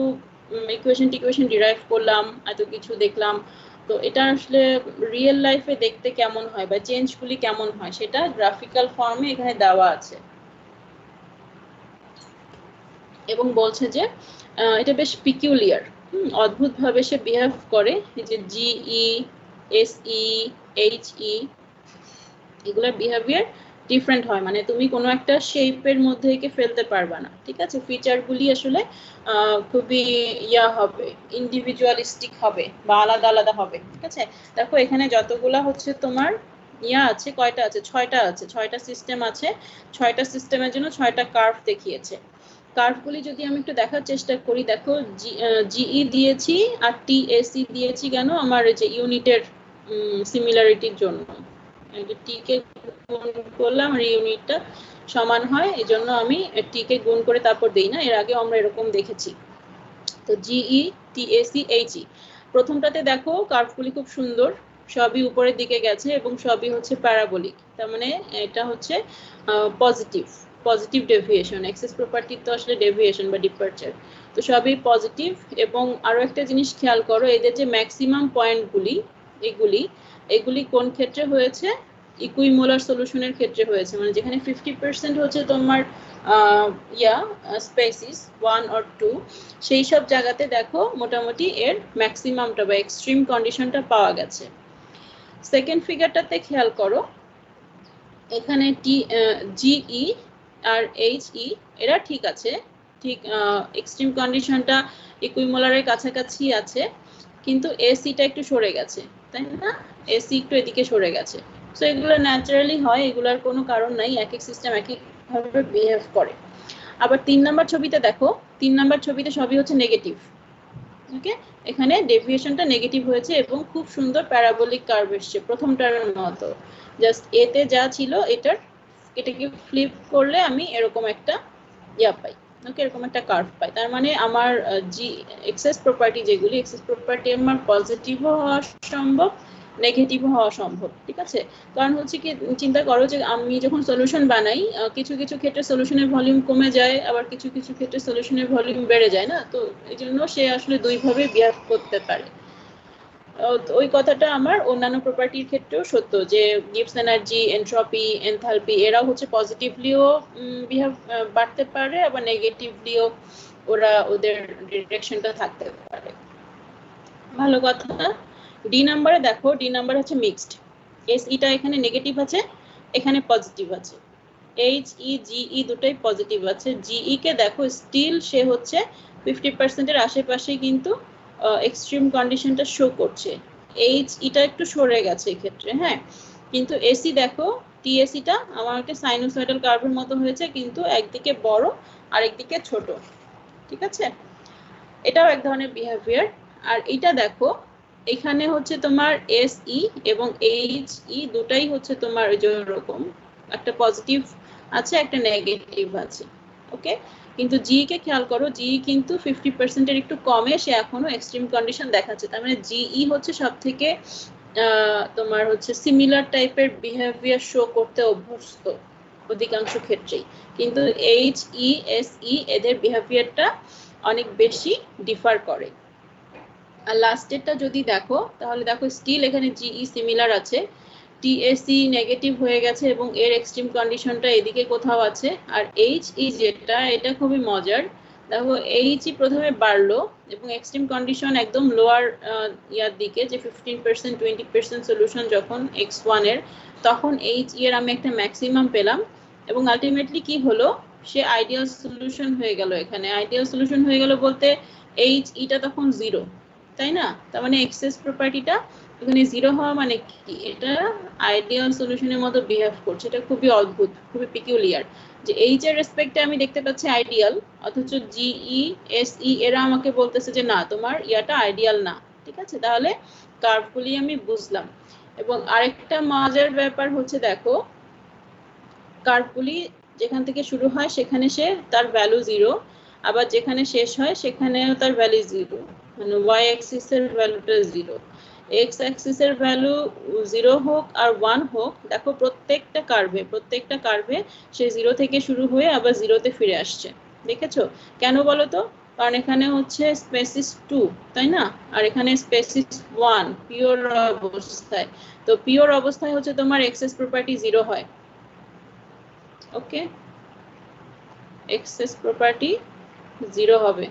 [SPEAKER 1] ইকুয়েশন ডিরাইভ করলাম, এত কিছু দেখলাম, তো এটা আসলে রিয়েল লাইফে দেখতে কেমন হয় বা চেঞ্জগুলি কেমন হয় সেটা গ্রাফিক্যাল ফর্মে এখানে দেওয়া আছে। এবং বলছে যে এটা বেশ পিকিউলিয়ার, অদ্ভুতভাবে সে বিহেভ করে, যে জিই এসই এইচই এগুলোর বিহেভিয়ার ডিফারেন্ট হয়, মানে তুমি কোনো একটা শেপের মধ্যে একে ফেলতে পারবা না, ঠিক আছে। ফিচারগুলি আসলে খুবই হবে, ইন্ডিভিজুয়ালিস্টিক হবে বা আলাদা আলাদা হবে, ঠিক আছে। দেখো এখানে যতগুলা হচ্ছে তোমার আছে, কয়টা আছে, 6টা আছে, 6টা সিস্টেম আছে, 6টা সিস্টেমের জন্য 6টা কার্ভ দেখিয়েছে। কার্ভগুলি যদি আমি একটু দেখার চেষ্টা করি, দেখো জিই দিয়েছি আর টিএসি দিয়েছি কেন, আমার যে ইউনিটের সিমিলারিটির জন্য। টি কে গুণ করলাম আর ইউনিটটা সমান হয়, এই জন্য আমি টি কে গুণ করে তারপর দেই না, এর আগে আমরা এরকম দেখেছি। তো জিই টিএসি এইচই, প্রথমটাতে দেখো কার্ভগুলি খুব সুন্দর, সবই উপরের দিকে গেছে এবং সবই হচ্ছে প্যারাবোলিক, তার মানে এটা হচ্ছে পজিটিভ ডেভিয়েশন। এক্সেস প্রপার্টি তো আসলে ডেভিয়েশন বা ডিপারচার, তো সবই পজিটিভ। এবং আরো একটা জিনিস খেয়াল করো, এদের যে ম্যাক্সিমাম পয়েন্টগুলি এগুলি কোন ক্ষেত্রে হয়েছে, ইকুইমোলার সলিউশনের ক্ষেত্রে হয়েছে, মানে যেখানে 50% হচ্ছে তোমার স্পেসিস 1 or 2, সেই সব জায়গাতে দেখো মোটামুটি এর ম্যাক্সিমামটা বা এক্সট্রিম কন্ডিশনটা পাওয়া গেছে। সেকেন্ড ফিগারটাতে খেয়াল করো, এখানে জিই আর এইচই এরা ঠিক আছে, ঠিক এক্সট্রিম কন্ডিশনটা ইকুইমোলারের কাছাকাছি আছে, কিন্তু এসিটা একটু সরে গেছে, তাই না, এসি একটু এদিকে সরে গেছে। সো এগুলো ন্যাচারালি হয়, এগুলোর কোনো কারণ নাই, এক এক সিস্টেম এক একভাবে বিহেভ করে। আবার 3 নাম্বার ছবিতে দেখো, 3 নাম্বার ছবিতে সবই হচ্ছে নেগেটিভ, ওকে, এখানে ডেভিয়েশনটা নেগেটিভ হয়েছে এবং খুব সুন্দর প্যারাবোলিক কার্ভ এসছে প্রথমটার মতো, জাস্ট এতে যা ছিল এটাকে ফ্লিপ করলে আমি এরকম একটা পাই, ওকে, এরকম একটা কার্ভ পাই। তার মানে আমার এক্সেস প্রপার্টি যেগুলি, এক্সেস প্রপার্টি আমার পজিটিভও হওয়া সম্ভব, নেগেটিভও হওয়া সম্ভব, ঠিক আছে। কারণ হচ্ছে কি, চিন্তা করো যে আমি যখন সলিউশন বানাই, কিছু কিছু ক্ষেত্রে সলিউশনের ভলিউম কমে যায়, আবার কিছু কিছু ক্ষেত্রে সলিউশনের ভলিউম বেড়ে যায় না, তো এই জন্য সে আসলে দুইভাবে বিহেভ করতে পারে। ওই কথাটা আমার অন্যান্য প্রপার্টির ক্ষেত্রেও সত্য, যে গিবস এনার্জি, এনট্রপি, এনথালপি এরাও হচ্ছে পজিটিভলিও বিহেভ বাড়তে পারে, আবার নেগেটিভলিও ওদের ডিরেকশনটা থাকতে পারে। ভালো কথা। ডি নাম্বারে দেখো, ডি নাম্বার হচ্ছে মিক্সড, এসইটা এখানে নেগেটিভ আছে, এখানে পজিটিভ আছে, এইচই জিই দুটোই পজিটিভ আছে। জিই কে দেখো স্টিল সে হচ্ছে 50% এর আশেপাশে কিন্তু এক্সট্রিম কন্ডিশনটা শো করছে, এইচইটা একটু সরে গেছে এক্ষেত্রে, হ্যাঁ, কিন্তু এসি দেখো, টিএসিটা আমার একটা সাইনোসয়েডাল কার্ভের মতো হয়েছে, কিন্তু একদিকে বড় আর একদিকে ছোট, ঠিক আছে, এটাও এক ধরনের বিহেভিয়ার। আর এটা দেখো, এখানে হচ্ছে তোমার এসই এবং এইচই দুটাই হচ্ছে তোমার ওই যে রকম, একটা পজিটিভ আছে, একটা নেগেটিভ আছে, ওকে। কিন্তু জি কে খেয়াল করো, জি কিন্তু 50% এর একটু কমে, সে এখনো এক্সট্রিম কন্ডিশন দেখাচ্ছে, তার মানে জিই হচ্ছে সব থেকে তোমার হচ্ছে সিমিলার টাইপের বিহেভিয়ার শো করতে অভ্যস্ত অধিকাংশ ক্ষেত্রেই, কিন্তু এইচই এসই এদের বিহেভিয়ারটা অনেক বেশি ডিফার করে। আর লাস্টেরটা যদি দেখো, তাহলে দেখো স্টিল এখানে জিই সিমিলার আছে, টিএসি নেগেটিভ হয়ে গেছে এবং এর এক্সট্রিম কন্ডিশনটা এদিকে কোথাও আছে। আর এইচই যেটা, এটা খুবই মজার, দেখো এইচই প্রথমে বাড়লো এবং এক্সট্রিম কন্ডিশন একদম লোয়ার ইয়ার দিকে, যে 15% 20% সলিউশন যখন x1 এর, তখন এইচই এর আমি একটা ম্যাক্সিমাম পেলাম এবং আলটিমেটলি কি হলো, সে আইডিয়াল সলিউশন হয়ে গেল। এখানে আইডিয়াল সলিউশন হয়ে গেল বলতে এইচইটা তখন 0, তাই না, তার মানে এক্সেস প্রপার্টিটা এখানে 0 হওয়া মানে কি, এটা আইডিয়াল সলিউশনের মতো বিহেভ করছে। এটা খুবই অদ্ভুত, খুবই পিকুলিয়ার, যে এইচ এর রেসপেক্টে আমি দেখতে পাচ্ছি আইডিয়াল, অথচ জিই এসই এরা আমাকে বলতেছে যে না, তোমার ইয়াটা আইডিয়াল না, ঠিক আছে। তাহলে কার্ভগুলি আমি বুঝলাম। এবং আরেকটা মজার ব্যাপার হচ্ছে, দেখো কার্ভগুলি যেখান থেকে শুরু হয় সেখানে সে তার ভ্যালু 0, আবার যেখানে শেষ হয় সেখানেও তার ভ্যালু 0, মানে ওয়াই অ্যাক্সিস এর ভ্যালুটা 0, এক্স অ্যাক্সিস এর ভ্যালু 0 হোক আর 1 হোক, দেখো প্রত্যেকটা কার্ভে সে 0 থেকে শুরু হয়ে আবার 0-তে ফিরে আসছে, দেখেছো কেন বলো তো, কারণ এখানে হচ্ছে স্পেসিস 2, তাই না, আর এখানে স্পেসিস 1 পিওর অবস্থায়, তো পিওর অবস্থায় হচ্ছে তোমার এক্সেস প্রপার্টি 0 হয়, ওকে, এক্সেস প্রপার্টি 0 হবে,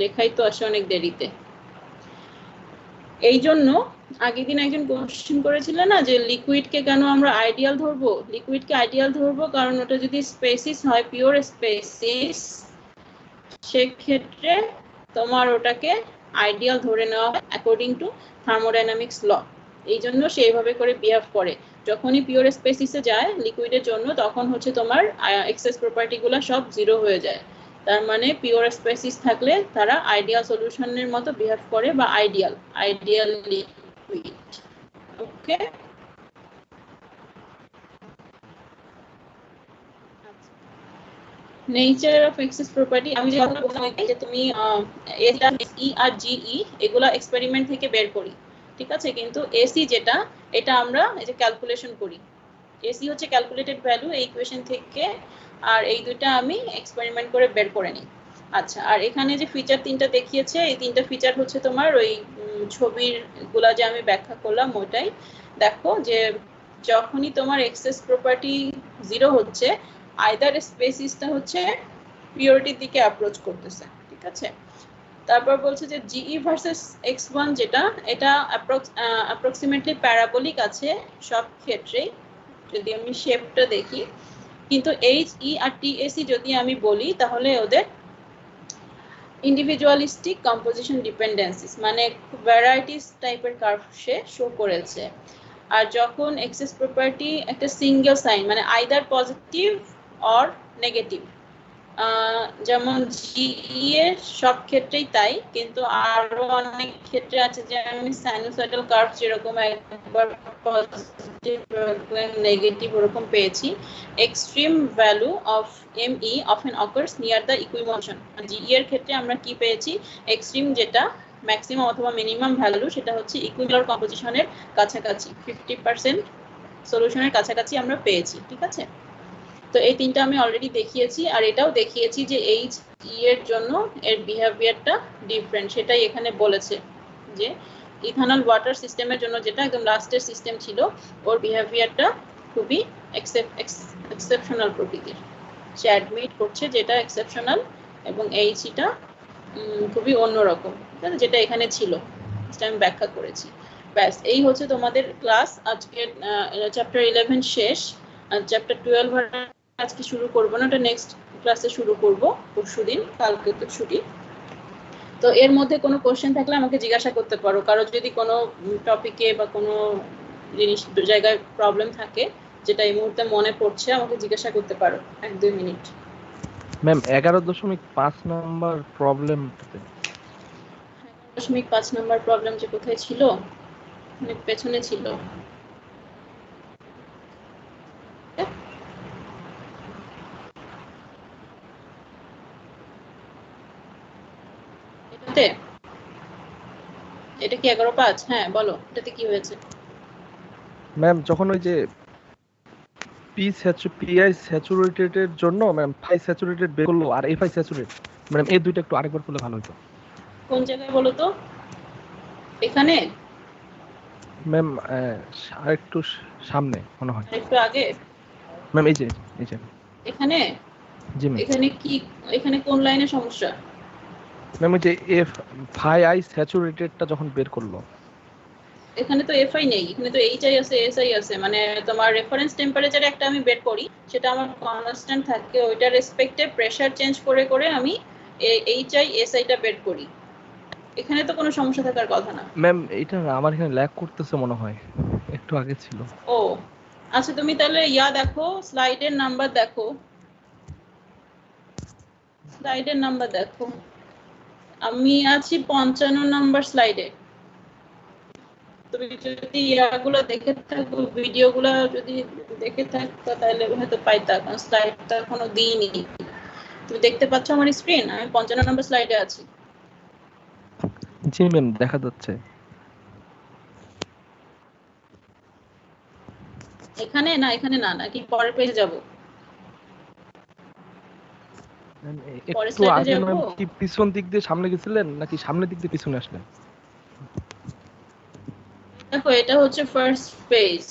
[SPEAKER 1] লেখাই তো আসে অনেক দেরিতে। এই জন্য আগের দিন একজন কোশ্চেন করেছিল না যে লিকুইডকে কেন আমরা আইডিয়াল ধরবো, লিকুইডকে আইডিয়াল ধরবো কারণ ওটা যদি স্পেসিস হয়, পিওর স্পেসিস, সেক্ষেত্রে তোমার ওটাকে আইডিয়াল ধরে নেওয়া হয় অ্যাকর্ডিং টু থার্মোডাইনামিক্স ল। এই জন্য সে এইভাবে করে বিহেভ করে। যখনই পিওর স্পেসিসে যায় লিকুইডের জন্য, তখন হচ্ছে তোমার এক্সেস প্রপার্টিগুলো সব জিরো হয়ে যায়। তার মানে পিওর স্পেসিস থাকলে তারা আইডিয়াল সলিউশনের মতো বিহেভ করে, বা ideal liquid. Okay, nature of excess property আমি যে কথা বললাম যে তুমি ই আর জিই এগুলো এক্সপেরিমেন্ট থেকে বের করি, ঠিক আছে, কিন্তু এসি যেটা, এটা আমরা এই যে ক্যালকুলেশন করি। এসি হচ্ছে ক্যালকুলেটেড ভ্যালু এই ইকুয়েশন থেকে, আর এই দুইটা আমি এক্সপেরিমেন্ট করে বের করে নিই। আচ্ছা, আর এখানে যে ফিচার তিনটা দেখিয়েছে, এই তিনটা ফিচার হচ্ছে তোমার ওই ছবির গুলা যে আমি ব্যাখ্যা করলাম ওটাই। দেখো যে যখনই তোমার এক্সেস প্রপার্টি জিরো হচ্ছে, আইদার স্পেসিসটা হচ্ছে পিওরিটির দিকে অ্যাপ্রোচ করতেছে, ঠিক আছে। তারপর বলছে যে জিই ভার্সেস x1 যেটা, এটা অ্যাপ্রক্সিমেটলি প্যারাবোলিক আছে সব ক্ষেত্রেই যদি আমি শেপটা দেখি, কিন্তু এইচ ই আর টিএসি যদি আমি বলি তাহলে ওদের ইন্ডিভিজুয়ালিস্টিক কম্পোজিশন ডিপেন্ডেন্সিস, মানে ভ্যারাইটিস টাইপের কার্ভ সে শো করেছে। আর যখন এক্সেস প্রপার্টি একটা সিঙ্গেল সাইন, মানে আইদার পজিটিভ অর নেগেটিভ, যেমন জিই এর সব ক্ষেত্রেই তাই, কিন্তু আরো অনেক ক্ষেত্রে আছে যে আমি সাইনোসয়েডাল কার্ভ যেরকম একবার পজিটিভ নেগেটিভ ওরকম পেয়েছি। Extreme value of ME often occurs near the equimotion. GE এর ক্ষেত্রে আমরা কি পেয়েছি, এক্সট্রিম যেটা ম্যাক্সিমাম অথবা মিনিমাম ভ্যালু, সেটা হচ্ছে ইকুইমোলার কম্পোজিশনের কাছাকাছি 50% সলিউশনের কাছাকাছি আমরা পেয়েছি, ঠিক আছে। তো এই তিনটা আমি অলরেডি দেখিয়েছি, আর এটাও দেখিয়েছি যে এইচ ই এর জন্য এর বিহেভিয়ারটা ডিফারেন্ট, সেটাই এখানে বলেছে যে ইথানল ওয়াটার সিস্টেমের জন্য যেটা একদম লাস্টের সিস্টেম ছিল, ওর বিহেভিয়ারটা খুবই এক্সেপশনাল প্রকৃতির, সে অ্যাডমিট করছে যেটা এক্সেপশনাল, এবং এইচটা খুবই অন্যরকম, যেটা এখানে ছিল সেটা আমি ব্যাখ্যা করেছি। ব্যাস, এই হচ্ছে তোমাদের ক্লাস। আজকের চ্যাপ্টার 11 শেষ, চ্যাপ্টার 12 আজকে শুরু করবো না, ওটা নেক্সট ক্লাসে শুরু করব পরশুদিন, কালকে তো ছুটি। তো এর মধ্যে কোনো কোশ্চেন থাকলে আমাকে জিজ্ঞাসা করতে পারো, কারো যদি কোনো টপিকে বা কোনো জিনিস জায়গায় প্রবলেম থাকে যেটা এই মুহূর্তে মনে পড়ছে, আমাকে জিজ্ঞাসা করতে পারো 1-2 মিনিট।
[SPEAKER 2] ম্যাম 11.5 নাম্বার প্রবলেমটাতে
[SPEAKER 1] 11.5 নাম্বার প্রবলেম যে কোথায় ছিল, মানে পেছনে ছিল, এটাতে, এটা কি 11.5? হ্যাঁ বলো, এটাতে কি হয়েছে?
[SPEAKER 2] ম্যাম যখন ওই যে পিআই স্যাচুরেটেড এর জন্য ম্যাম ফাই স্যাচুরেটেড বের করলো আর এফআই স্যাচুরেট, ম্যাম এই দুইটা একটু আরেকবার বললে ভালো হতো।
[SPEAKER 1] কোন জায়গায় বলো তো? এখানে
[SPEAKER 2] ম্যাম আরেকটু সামনে মনে হয়,
[SPEAKER 1] একটু আগে,
[SPEAKER 2] ম্যাম এই যে
[SPEAKER 1] এখানে।
[SPEAKER 2] জি ম্যাম।
[SPEAKER 1] এখানে কি, এখানে কোন লাইনে সমস্যা?
[SPEAKER 2] ম্যাম ওই যে এফ ফাই আই স্যাচুরেটেডটা যখন বের করলো,
[SPEAKER 1] এখানে তো এফআই নেই, এখানে তো এইচআই আছে, এসআই আছে, মানে তোমার রেফারেন্স টেম্পারেচার একটা আমি বের করি, সেটা আমার কনস্ট্যান্ট থাকে, ওইটা রেসপেক্টে প্রেসার চেঞ্জ করে করে আমি এইচআই এসআইটা বের করি। এখানে তো কোনো সমস্যা থাকার কথা না।
[SPEAKER 2] ম্যাম এটা আমার এখানে ল্যাগ করতেছে মনে হয়, একটু আগে ছিল।
[SPEAKER 1] ও আচ্ছা, তুমি তাহলে দেখো, স্লাইডের নাম্বার দেখো, স্লাইডের নাম্বার দেখো। আমি আছি 55 নাম্বার স্লাইডে। তুমি যদি ইয়াগুলো দেখে থাকো, ভিডিওগুলো যদি দেখে থাকো তাহলে হয়তো পাইতা, কারণ স্লাইডটা এখনো দিইনি। তুমি দেখতে পাচ্ছ আমার স্ক্রিন? আমি 55 নম্বর স্লাইডে আছি।
[SPEAKER 2] জি ম্যাম দেখা যাচ্ছে।
[SPEAKER 1] এখানে না, এখানে না, নাকি পরের পেজে যাব? পরের
[SPEAKER 2] একটু
[SPEAKER 1] স্লাইডে
[SPEAKER 2] আগে
[SPEAKER 1] যাব।
[SPEAKER 2] ম্যাম কি পিছন দিক দিয়ে সামনে গেছিলেন নাকি সামনের দিক দিয়ে পিছনে আসলেন?
[SPEAKER 1] দেখো এটা হচ্ছে ফার্স্ট পেজ,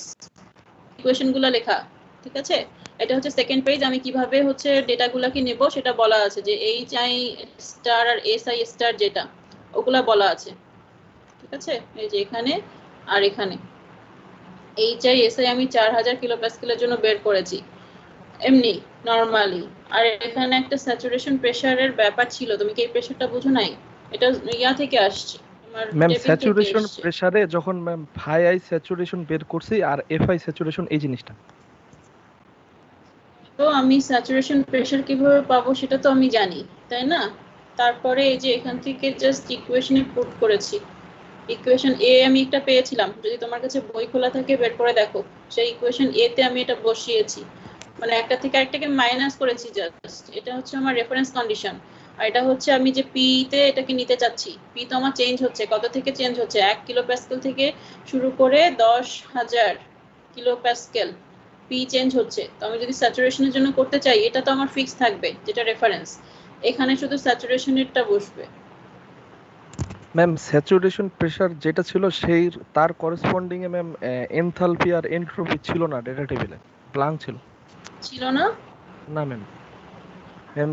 [SPEAKER 1] ইকুয়েশনগুলো লেখা, ঠিক আছে। এটা হচ্ছে সেকেন্ড পেজ, আমি কিভাবে হচ্ছে ডেটাগুলোকে নেব সেটা বলা আছে, যে এইচ আই স্টার আর এস আই স্টার যেটা, ওগুলা বলা আছে, ঠিক আছে। এই যে এখানে আর এখানে HI আমি 4000 কিলোপ্যাসকেলের জন্য বের করেছি এমনি নরমালি। আর এখানে একটা স্যাচুরেশন প্রেসারের ব্যাপার ছিল, তুমি কি এই প্রেসারটা বুঝো নাই? এটা ইয়া থেকে আসছে, তোমার
[SPEAKER 2] ম্যাম
[SPEAKER 1] টেবিল থেকে
[SPEAKER 2] স্যাচুরেশন
[SPEAKER 1] এসছে।
[SPEAKER 2] প্রেসারে যখন ম্যাম ফাই আই স্যাচুরেশন বের করছি আর এফআই স্যাচুরেশন এই জিনিসটা।
[SPEAKER 1] তো আমি স্যাচুরেশন প্রেসার কিভাবে পাবো সেটা তো আমি জানি, তাই না? তারপরে এই যে এখান থেকে জাস্ট ইকুয়েশনে পুট করেছি। ইকুয়েশন এ আমি একটা পেয়েছিলাম, যদি তোমার কাছে বই খোলা থাকে বের করে দেখো। সেই ইকুয়েশন এ তে আমি এটা বসিয়েছি, মানে একটা থেকে আরেকটাকে মাইনাস করেছি জাস্ট। এটা হচ্ছে আমার রেফারেন্স কন্ডিশন। আর এটা হচ্ছে আমি যে পি তে এটাকে নিতে চাচ্ছি। পি তো আমার চেঞ্জ হচ্ছে, কত থেকে চেঞ্জ হচ্ছে? 1 কিলো প্যাসকেল থেকে শুরু করে 10,000 কিলো প্যাসকেল পি চেঞ্জ হচ্ছে। তো আমি যদি স্যাচুরেশনের জন্য করতে চাই, এটা তো আমার ফিক্স থাকবে যেটা রেফারেন্স। এখানে শুধু স্যাচুরেশনেরটা বসবে।
[SPEAKER 2] ম্যাম স্যাচুরেশন প্রেসার যেটা ছিল সেই তার করেসপন্ডিং এ ম্যাম এনথালপি আর এন্ট্রপি ছিল না ডেটা টেবিলে, ব্ল্যাঙ্ক ছিল।
[SPEAKER 1] ছিল না?
[SPEAKER 2] না ম্যাম, ম্যাম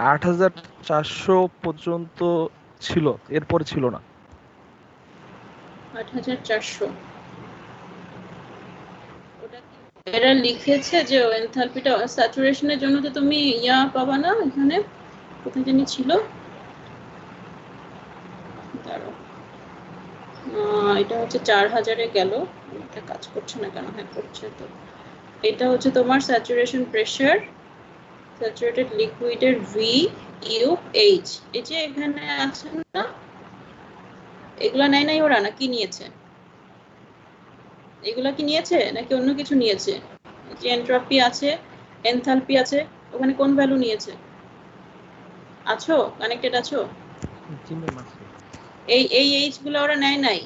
[SPEAKER 2] 8400 পর্যন্ত ছিল, এরপরে ছিল না।
[SPEAKER 1] 8400 ওটা কি এরা লিখেছে যে এনথালপিটা স্যাচুরেশনের জন্য? তো তুমি ইয়া পাবা না এখানে, কোথায় জানি ছিল, দাঁড়াও। এটা হচ্ছে 4000-এ গেল, এটা কাজ করছে না কেন? হ্যাঁ করছে তো। এটা হচ্ছে তোমার স্যাচুরেশন প্রেসার, স্যাচুরেটেড লিকুইডের VUH। এই যে এখানে আছে না, এগুলা নেয় নাই ওরা, না কি নিয়েছে? এগুলা কি নিয়েছে নাকি অন্য কিছু নিয়েছে? যে এন্ট্রপি আছে, এনথালপি আছে, ওখানে কোন ভ্যালু নিয়েছে? আছো কানেক্টেড আছো?
[SPEAKER 2] জি ম্যাম আছে।
[SPEAKER 1] এই এইচ গুলো ওরা নেয় নাই।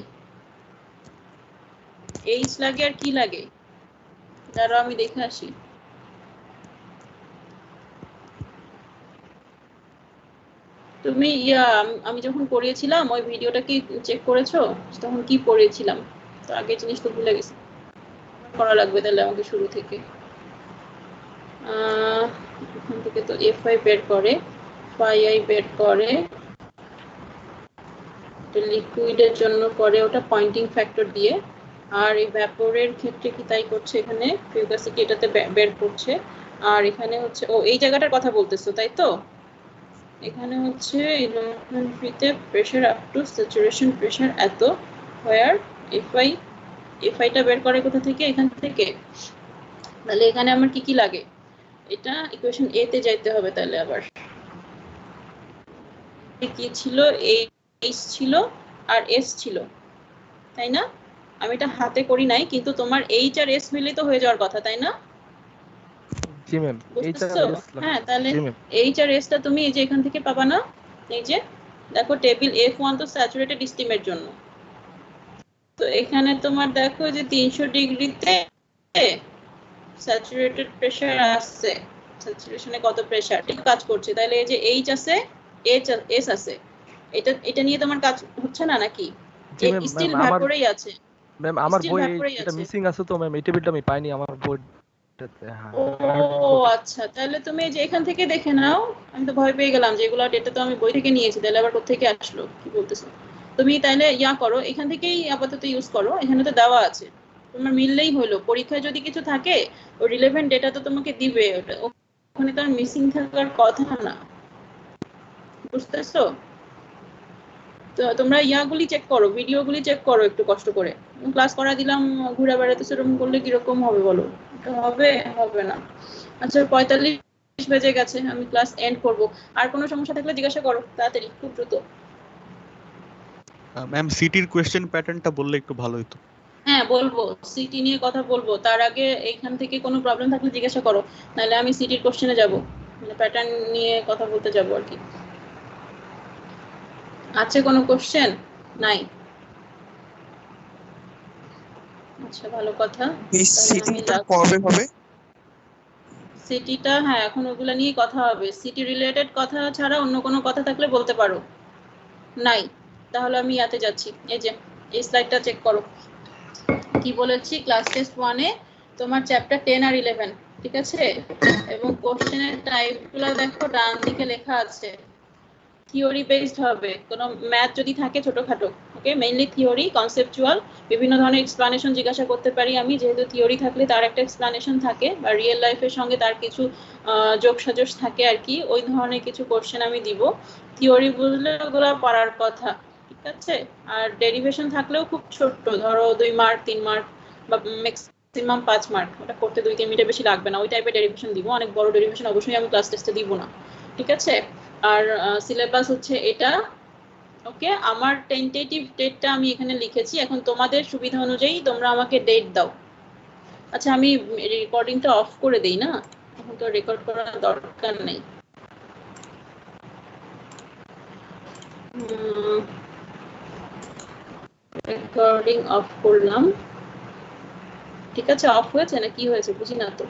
[SPEAKER 1] এইচ লাগে আর কি লাগে, দাঁড়াও আমি দেখে আসি। তুমি আমি যখন পড়িয়েছিলাম ওই ভিডিওটা কি চেক করেছো? তখন কি পড়িয়েছিলাম? তো আগের জিনিস তো ভুলে গেছি, করা লাগবে তাহলে আমাকে শুরু থেকে। এখান থেকে তো FI বের করে, FI বের করে, লিকুইডের জন্য করে ওটা পয়েন্টিং ফ্যাক্টর দিয়ে। আর এই ভ্যাপোরের ক্ষেত্রে কি তাই করছে, এখানে ফিউগাসিটি এটাতে বের করছে। আর এখানে হচ্ছে ও এই জায়গাটার কথা বলতেছো তাই তো? এখানে হচ্ছে ইলেকট্রন ফ্রিতে pressure up to saturation pressure এত, হোয়ার এফআইটা বের করে কোথা থেকে? এখান থেকে। তাহলে এখানে আমার কি কি লাগে? এটা ইকুয়েশন এ তে যাইতে হবে তাহলে আবার। কি ছিল? এইচ ছিল আর এস ছিল, তাই না? আমি এটা হাতে করি নাই, কিন্তু তোমার এইচ আর এস হইলে তো হয়ে যাওয়ার কথা, তাই না?
[SPEAKER 2] জি ম্যাম, এইটা
[SPEAKER 1] বুঝতেছো?
[SPEAKER 2] এস
[SPEAKER 1] হ্যাঁ,
[SPEAKER 2] লাগবে।
[SPEAKER 1] তাহলে
[SPEAKER 2] জি ম্যাম।
[SPEAKER 1] এইচ আর এসটা তুমি এই যে এখান থেকে পাবা না। এই যে দেখো টেবিল F1 তো স্যাচুরেটেড স্টিমের জন্য। তো এখানে তোমার দেখো যে 300 ডিগ্রিতে স্যাচুরেটেড প্রেসার আসছে, স্যাচুরেশনে কত প্রেসার ঠিক কাজ করছে। তাহলে এই যে এইচ আছে, এস আছে, এটা নিয়ে তোমার কাজ হচ্ছে না নাকি?
[SPEAKER 2] জি ম্যাম,
[SPEAKER 1] স্টিল
[SPEAKER 2] আমার
[SPEAKER 1] ভ্যাপোরেই আছে,
[SPEAKER 2] ম্যাম আমার
[SPEAKER 1] স্টিল
[SPEAKER 2] বই
[SPEAKER 1] ভ্যাপোরেই
[SPEAKER 2] এটা
[SPEAKER 1] আছে।
[SPEAKER 2] মিসিং আছে তো ম্যাম, এই টেবিলটা আমি পাইনি আমার বইটাতে। হ্যাঁ,
[SPEAKER 1] ও
[SPEAKER 2] হার্ড কপি।
[SPEAKER 1] আচ্ছা, তাহলে তুমি এই যে এখান থেকে দেখে নাও। আমি তো ভয় পেয়ে গেলাম যে এগুলো ডেটা তো আমি বই থেকে নিয়েছি, তাহলে আবার কোথা থেকে আসলো, কি বলতেছো? তুমি তাহলে ইয়া করো, এখান থেকেই আপাতত ইউজ করো, এখানে তো দেওয়া আছে, তোমার মিললেই হলো। পরীক্ষায় যদি কিছু থাকে ও রিলেভেন্ট ডেটা তো তোমাকে দিবে, ওখানে তো আর মিসিং থাকার কথা না, বুঝতেছো? তো তোমরা ইয়াগুলি চেক করো, ভিডিওগুলি চেক করো একটু কষ্ট করে। ক্লাস করা দিলাম, ঘুরে বেড়াতে সেরকম করলে কিরকম হবে বলো? এটা হবে? হবে না। আচ্ছা 45 বেজে গেছে, আমি ক্লাস এন্ড করব। আর কোনো সমস্যা থাকলে জিজ্ঞাসা করো তাড়াতাড়ি, খুব দ্রুত।
[SPEAKER 3] ম্যাম সিটির কোয়েশ্চেন প্যাটার্নটা বললে একটু ভালো হতো।
[SPEAKER 1] হ্যাঁ বলবো, সিটি নিয়ে কথা বলবো। তার আগে এখান থেকে কোনো প্রবলেম থাকলে জিজ্ঞাসা করো, নাহলে আমি সিটির কোশ্চেনে যাব, মানে প্যাটার্ন নিয়ে কথা বলতে যাব আর কি। আছে কোনো কোশ্চেন? নাই? আচ্ছা ভালো কথা।
[SPEAKER 4] এই
[SPEAKER 1] তাহলে আমি
[SPEAKER 4] সিটিটা কবে হবে?
[SPEAKER 1] সিটিটা, হ্যাঁ এখন ওগুলা নিয়ে কথা হবে। সিটি রিলেটেড কথা ছাড়া অন্য কোনো কথা থাকলে বলতে পারো। নাই? তাহলে আমি ইয়াতে যাচ্ছি। এই যে এই স্লাইডটা চেক করো, কি বলেছি ক্লাস টেস্ট 1-এ তোমার চ্যাপ্টার 10 আর 11, ঠিক আছে? এবং কোশ্চেনের টাইপগুলো দেখো ডান দিকে লেখা আছে, থিওরি বেসড হবে। কোনো ম্যাথ যদি থাকে ছোটখাটো ওকে, মেইনলি থিওরি, কনসেপচুয়াল, বিভিন্ন ধরনের এক্সপ্লানেশন জিজ্ঞাসা করতে পারি আমি, যেহেতু থিওরি থাকলে তার একটা এক্সপ্লানেশন থাকে বা রিয়েল লাইফের সঙ্গে তার কিছু যোগসাজশ থাকে আর কি, ওই ধরনের কিছু কোশ্চেন আমি দিব। থিওরি বুঝলে ওগুলো পড়ার কথা, ঠিক আছে। আর ডেরিভেশন থাকলেও খুব ছোট্ট, ধরো 2 মার্ক 3 মার্ক বা ম্যাক্সিমাম 5 মার্ক, ওটা করতে 2-3 মিনিটের বেশি লাগবে না, ওই টাইপের ডেরিভেশন দিব। অনেক বড় ডেরিভেশন অবশ্যই আমি ক্লাস টেস্টে দিব না, ঠিক আছে। আর সিলেবাস হচ্ছে এটা, ওকে। আমার টেন্টেটিভ ডেটটা আমি এখানে লিখেছি, এখন তোমাদের সুবিধা অনুযায়ী তোমরা আমাকে ডেট দাও। আচ্ছা, আমি রেকর্ডিংটা অফ করে দেই না, এখন তো রেকর্ড করার দরকার নেই। রেকর্ডিং অফ করলাম, ঠিক আছে। অফ হয়েছে না কি হয়েছে বুঝি না তো,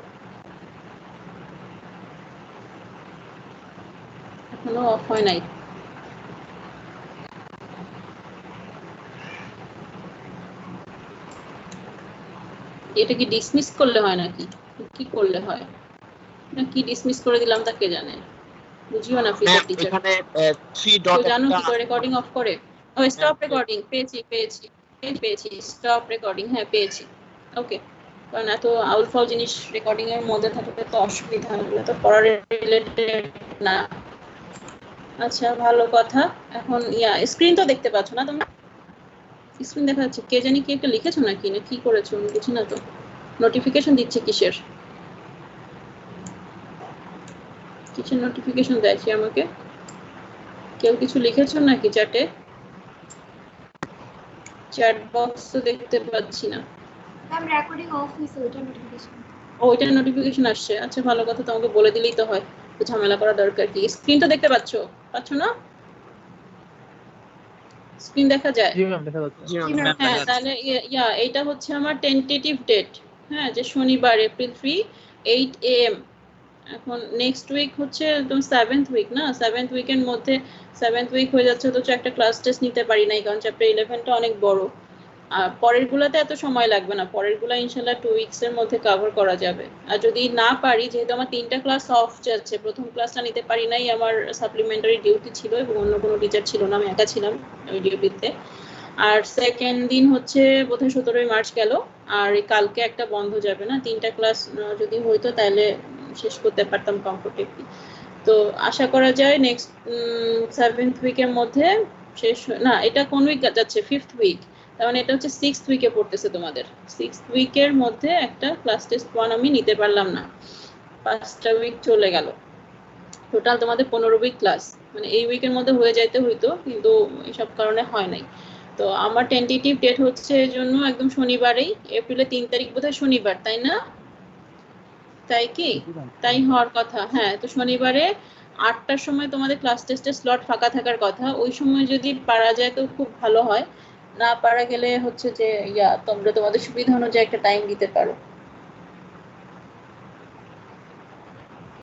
[SPEAKER 1] এখনো অফ হয় নাই। এটা কি ডিসমিস করলে হয় নাকি কি করলে হয়, না কি ডিসমিস করে দিলাম তাকে জানে, বুঝিও না ফিচার টিচার।
[SPEAKER 4] এখানে 3
[SPEAKER 1] তো
[SPEAKER 4] ডট
[SPEAKER 1] জানো
[SPEAKER 4] একটা
[SPEAKER 1] কি করে রেকর্ডিং অফ করে? ও স্টপ রেকর্ডিং, পেয়েছি স্টপ রেকর্ডিং, হ্যাঁ পেয়েছি, ওকে। কারণ এত আউল ফাউল জিনিস রেকর্ডিং এর মধ্যে থাকলে তো অসুবিধা হবে, তো পড়ার রিলেটেড না। আচ্ছা, ভালো কথা। এখন স্ক্রিন তো দেখতে পাচ্ছ না তুমি? স্ক্রিন দেখা যাচ্ছে, কে জানি কি একটা লিখেছো নাকি, না কি করেছো আমি বুঝি না তো। নোটিফিকেশন দিচ্ছে কিসের নোটিফিকেশন দেয় সে আমাকে? কেউ কিছু লিখেছো নাকি চ্যাটে? চ্যাট বক্স তো দেখতে পাচ্ছি না।
[SPEAKER 5] ম্যাম রেকর্ডিং অফ হইছে, ওটা নোটিফিকেশন।
[SPEAKER 1] ওইটার নোটিফিকেশন আসছে, আচ্ছা ভালো কথা, তোমাকে বলে দিলেই তো হয়, তো ঝামেলা করা দরকার কি। স্ক্রিন তো দেখতে পাচ্ছ না? স্ক্রিন দেখা যায়?
[SPEAKER 6] জি ম্যাম দেখা যাচ্ছে।
[SPEAKER 1] হ্যাঁ, তাহলে এইটা হচ্ছে আমার টেন্টেটিভ ডেট, হ্যাঁ, যে শনিবার এপ্রিল 3 8 AM। এখন নেক্সট উইক হচ্ছে একদম 7th উইক না, 7th উইকের মধ্যে 7th উইক হয়ে যাচ্ছে, তো একটা ক্লাস টেস্ট নিতে পারি নাই, কারণ চ্যাপ্টার 11টা অনেক বড়। আর পরের গুলাতে এত সময় লাগবে না, পরের গুলা ইনশাল্লাহ 2 উইকস এর মধ্যে কভার করা যাবে। আর যদি না পারি, যেহেতু আমার 3টা ক্লাস অফ যাচ্ছে, প্রথম ক্লাসটা নিতে পারি নাই, আমার সাপ্লিমেন্টারি ডিউটি ছিল এবং অন্য কোনো টিচার ছিল না, আমি একা ছিলাম ওই ডিউটিতে। আর সেকেন্ড দিন হচ্ছে বোধহয় 17ই মার্চ গেল, আর কালকে একটা বন্ধ যাবে না, 3টা ক্লাস যদি হইতো তাহলে শেষ করতে পারতাম কমফোর্টেবলি। তো আশা করা যায় নেক্সট 7th উইকের মধ্যে শেষ। না, এটা কোন উইক যাচ্ছে? 5th উইক, তার মানে এটা হচ্ছে 6th উইকে পড়তেছে তোমাদের। 6th উইকের মধ্যে একটা ক্লাস টেস্ট 1 আমি নিতে পারলাম না, 5টা উইক চলে গেল, টোটাল তোমাদের 15 উইক ক্লাস, মানে এই উইকের মধ্যে হয়ে যাইতে হইতো, কিন্তু এইসব কারণে হয় নাই। তো আমার টেন্টেটিভ ডেট হচ্ছে এর জন্য একদম শনিবারেই, এপ্রিলের 3 তারিখ বোধহয় শনিবার, তাই না? তাই কি? তাই হওয়ার কথা, হ্যাঁ। তো শনিবারে 8টার সময় তোমাদের ক্লাস টেস্টের স্লট ফাঁকা থাকার কথা, ওই সময় যদি পারা যায় তো খুব ভালো হয়, না পারা গেলে হচ্ছে যে তোমরা তোমাদের সুবিধা অনুযায়ী একটা টাইম দিতে পারো।